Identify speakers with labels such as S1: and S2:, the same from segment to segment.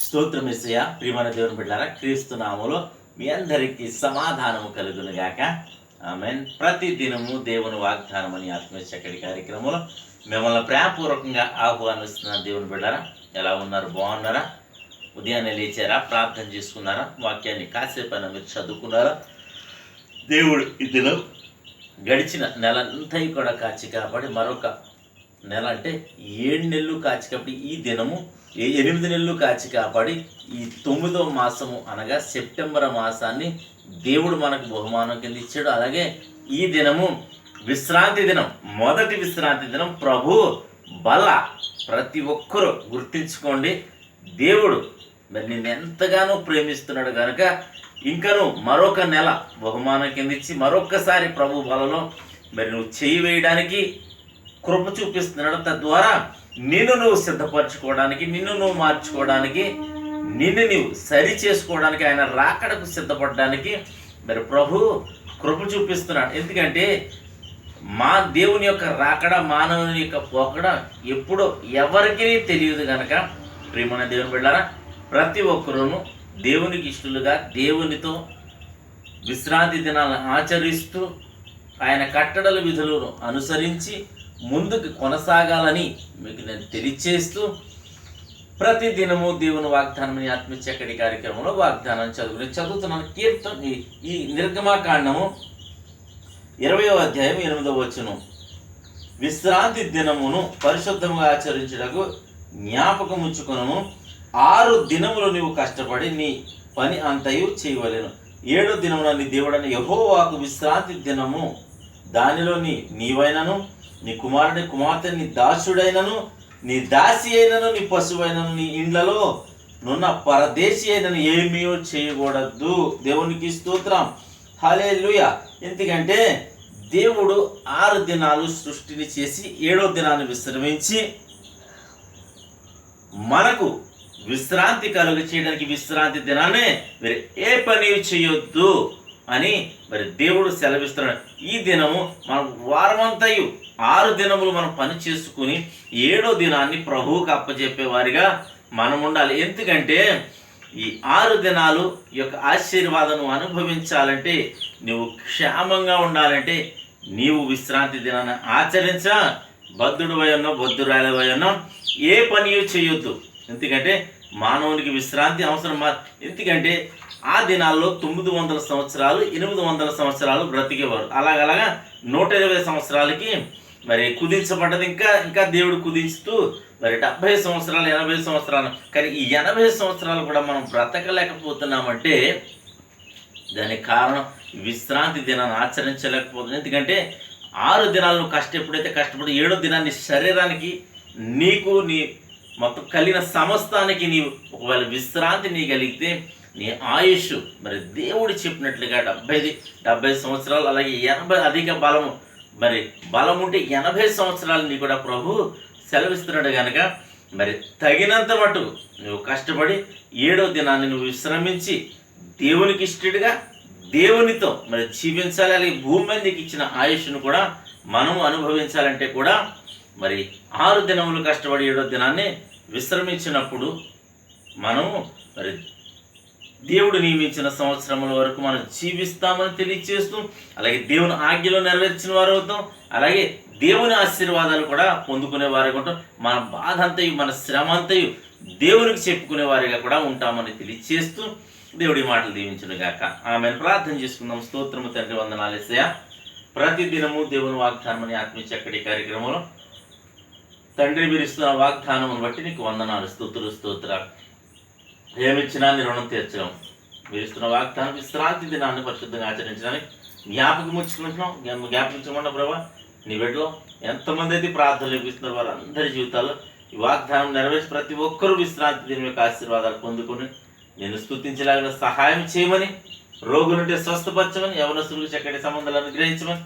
S1: స్తోత్రం యేసయ్యా. ప్రియమైన దేవుని బిడ్డలారా, క్రీస్తు నామములో మీ అందరికీ సమాధానము కలుగును గాక. ఆమేన్. ప్రతి దినము దేవుని వాగ్దానం అని ఆత్మీయ చక్కటి కార్యక్రమంలో మిమ్మల్ని ప్రేమపూర్వకంగా ఆహ్వానిస్తున్న దేవుని బిడ్డలారా, ఎలా ఉన్నారు? బాగున్నారా? ఉదయాన్నే లేచారా? ప్రార్థన చేసుకున్నారా? వాక్యాన్ని కాసేపైనా మీరు చదువుకున్నారా? దేవుడు ఈ దినం గడిచిన నెలంతా కూడా కాచి కాపాడి మరొక నెల అంటే 7 నెలలు కాచి కాపాడి ఈ దినము 8 నెలలు కాచి కాపాడి ఈ 9వ మాసము అనగా సెప్టెంబర్ మాసాన్ని దేవుడు మనకు బహుమానం కింద ఇచ్చాడు. అలాగే ఈ దినము విశ్రాంతి దినం, మొదటి విశ్రాంతి దినం. ప్రభు బల ప్రతి ఒక్కరూ గుర్తించుకోండి. దేవుడు మరి నిన్ను ఎంతగానో ప్రేమిస్తున్నాడు కనుక ఇంకను మరొక నెల బహుమానం కింద ఇచ్చి మరొక్కసారి ప్రభు బలలో మరి నువ్వు చేయి వేయడానికి కృప చూపిస్తున్నాడు. తద్వారా నిన్ను నువ్వు సిద్ధపరచుకోవడానికి, నిన్ను నువ్వు మార్చుకోవడానికి, నిన్ను నువ్వు సరి చేసుకోవడానికి, ఆయన రాకడకు సిద్ధపడడానికి మరి ప్రభు కృప చూపిస్తున్నాడు. ఎందుకంటే మా దేవుని యొక్క రాకడ, మానవుని యొక్క పోకడ ఎప్పుడో ఎవరికీ తెలియదు కనుక ప్రియమైన దేవుని బిడ్డలారా, ప్రతి ఒక్కరూను దేవునికి ఇష్టలుగా దేవునితో విశ్రాంతి దినాలను ఆచరిస్తూ ఆయన కట్టడల విధులను అనుసరించి ముందుకు కొనసాగాలని మీకు నేను తెలియచేస్తూ ప్రతి దినము దేవుని వాగ్దానం ఆత్మీయ చక్కటి కార్యక్రమంలో వాగ్దానం చదువుతున్నాను. కీర్తన ఈ నిర్గమాకాండము 20వ అధ్యాయం 8వ వచనం. విశ్రాంతి దినమును పరిశుద్ధముగా ఆచరించుటకు జ్ఞాపకం ఉంచుకొనుము. 6 దినములు నీవు కష్టపడి నీ పని అంతయు చేయవలెను. 7వ దినమున నీ దేవుడని యెహోవాకు విశ్రాంతి దినము. దానిలో నీవైనను, నీ కుమారుని కుమార్తె, నీ దాసుడైనను, నీ దాసి అయినను, నీ పశువైనను, నీ ఇండ్లలో నున్న పరదేశీ అయినను ఏమీ చేయకూడదు. దేవునికి స్తోత్రం. హల్లెలూయా. ఎందుకంటే దేవుడు 6 దినాలు సృష్టిని చేసి 7వ దినాన్ని విశ్రమించి మనకు విశ్రాంతి కలుగ చేయడానికి విశ్రాంతి దినాన్ని మరి ఏ పని చేయొద్దు అని మరి దేవుడు సెలవిస్తున్నాడు. ఈ దినము మనం వారమంతయు 6 దినములు మనం పని చేసుకుని 7వ దినాన్ని ప్రభువుకు అప్పచెప్పేవారిగా మనం ఉండాలి. ఎందుకంటే ఈ 6 దినాలు యొక్క ఆశీర్వాదం అనుభవించాలంటే, నువ్వు క్షేమంగా ఉండాలంటే నీవు విశ్రాంతి దినాన్ని ఆచరించ బద్ధుడువై ఉన్నావు, బద్ధురాలవై ఉన్నావు, ఏ పని చేయొద్దు. ఎందుకంటే మానవునికి విశ్రాంతి అవసరం. ఎందుకంటే ఆ దినాల్లో 900 సంవత్సరాలు 800 సంవత్సరాలు బ్రతికేవారు. అలాగలాగా 120 సంవత్సరాలకి మరి కుదించబడ్డది. ఇంకా దేవుడు కుదించుతూ మరి 70 సంవత్సరాలు 80 సంవత్సరాలు. కానీ ఈ 80 సంవత్సరాలు కూడా మనం బ్రతకలేకపోతున్నామంటే దానికి కారణం విశ్రాంతి దినాన్ని ఆచరించలేకపోతుంది. ఎందుకంటే 6 దినాలు నువ్వు ఎప్పుడైతే కష్టపడి 7వ దినాన్ని శరీరానికి, నీకు, నీ మొత్తం కలిగిన సమస్తానికి నీవు ఒకవేళ విశ్రాంతి నీ కలిగితే నీ ఆయుష్ మరి దేవుడు చెప్పినట్లుగా 70 సంవత్సరాలు, అలాగే 80 అధిక బలము, మరి బలం ఉంటే 80 సంవత్సరాలు నీ కూడా ప్రభు సెలవిస్తున్నాడు కనుక మరి తగినంత మటు నువ్వు కష్టపడి 7వ దినాన్ని నువ్వు విశ్రమించి దేవునికి ఇష్టడుగా దేవునితో మరి జీవించాలి. అలాగే భూమి మీద నీకు ఇచ్చిన ఆయుష్ను కూడా మనము అనుభవించాలంటే కూడా మరి 6 దినములు కష్టపడి 7వ దినాన్ని విశ్రమించినప్పుడు మనము మరి దేవుడు నియమించిన సంవత్సరముల వరకు మనం జీవిస్తామని తెలియజేస్తూ, అలాగే దేవుని ఆజ్ఞలో నెరవేర్చిన వారు అవుతాం. అలాగే దేవుని ఆశీర్వాదాలు కూడా పొందుకునే వారిగా ఉంటాం. మన బాధ అంతయు, మన శ్రమ అంతయు దేవునికి చెప్పుకునే వారిగా కూడా ఉంటామని తెలియజేస్తూ దేవుడి మాటలు దీవించును గాక. ఆమెను ప్రార్థన చేసుకుందాం. స్తోత్రము తండ్రి, వందనాలు యేసయ్యా. ప్రతి దినము దేవుని వాగ్దానం అని ఆత్మీయ చక్కటి కార్యక్రమంలో తండ్రి మీరు ఇస్తున్న వాగ్దానమును బట్టి నీకు వందనాలు, స్తోత్రాలు. ఏమిచ్చినా నీ రుణం తీర్చడం. మీరు ఇస్తున్న వాగ్దానం విశ్రాంతి దినాన్ని పరిశుద్ధంగా ఆచరించడానికి జ్ఞాపకం జ్ఞాపకించకుండా ప్రభా, నీ బిడ్డలో ఎంతమంది అయితే ప్రార్థనలు ఇస్తున్నారు వారందరి జీవితాల్లో ఈ వాగ్దానం నెరవేర్చి ప్రతి ఒక్కరూ విశ్రాంతి దినం యొక్క ఆశీర్వాదాలు పొందుకొని నేను స్తుతించలాగిన సహాయం చేయమని, రోగులుంటే స్వస్థపరచమని, యవనస్తులకు చక్కటి సంబంధాలు అనుగ్రహించమని,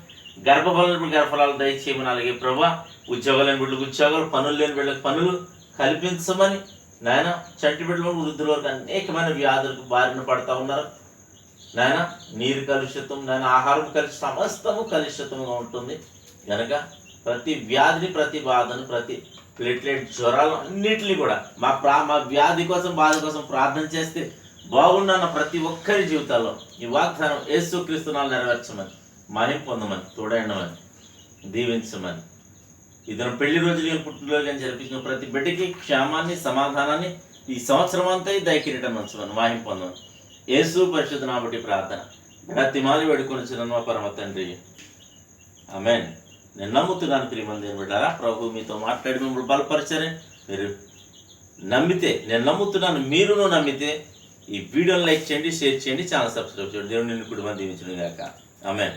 S1: గర్భఫలం గర్భఫలాలు దయచేయమని, అలాగే ప్రభా ఉద్యోగాలు లేని బిడ్డలకు ఉద్యోగాలు, పనులు లేని బిడ్డలకు పనులు కల్పించమని, నాయన చంటి బిడ్డలు వృద్ధుల వరకు అనేకమైన వ్యాధులకు బారిన పడతా ఉన్నారు నాయన. నీరు కలుషితం, నాయన ఆహారం సమస్తము కలుషితంగా ఉంటుంది కనుక ప్రతి వ్యాధిని, ప్రతి బాధను, ప్రతి ప్లేట్లెట్ జ్వరాలు అన్నిటిని కూడా మా వ్యాధి కోసం బాధ కోసం ప్రార్థన చేస్తే బాగుండన్న ప్రతి ఒక్కరి జీవితాల్లో ఈ వాగ్దానం యేసుక్రీస్తునాలు నెరవేర్చమని, మహిమ పొందమని, తోడైండమని, దీవించమని, ఇద్దరు పెళ్లి రోజులు పుట్టినరోజు కానీ జరిపించిన ప్రతి బిడ్డకి క్షేమాన్ని, సమాధానాన్ని ఈ సంవత్సరం అంతా దయకిరీటం ఉంచమని, మహిమ పొందమని యేసు పరిశుద్ధ నామమున ప్రార్థన బ్రతిమాలి వేడుకొనుచున్నాను మా పరమ తండ్రి, ఆమేన్. నేను నమ్ముతున్నాను ప్రియమైన దేవుని బిడ్డలారా, ప్రభు మీతో మాట్లాడి మిమ్మల్ని బలపరిచారని మీరు నమ్మితే, నేను నమ్ముతున్నాను మీరును నమ్మితే ఈ వీడియోని లైక్ చేయండి, షేర్ చేయండి, ఛానల్ సబ్స్క్రైబ్ చేయండి. దేవుని నిన్ను కుటుంబం దీవించును గాక. ఆమేన్.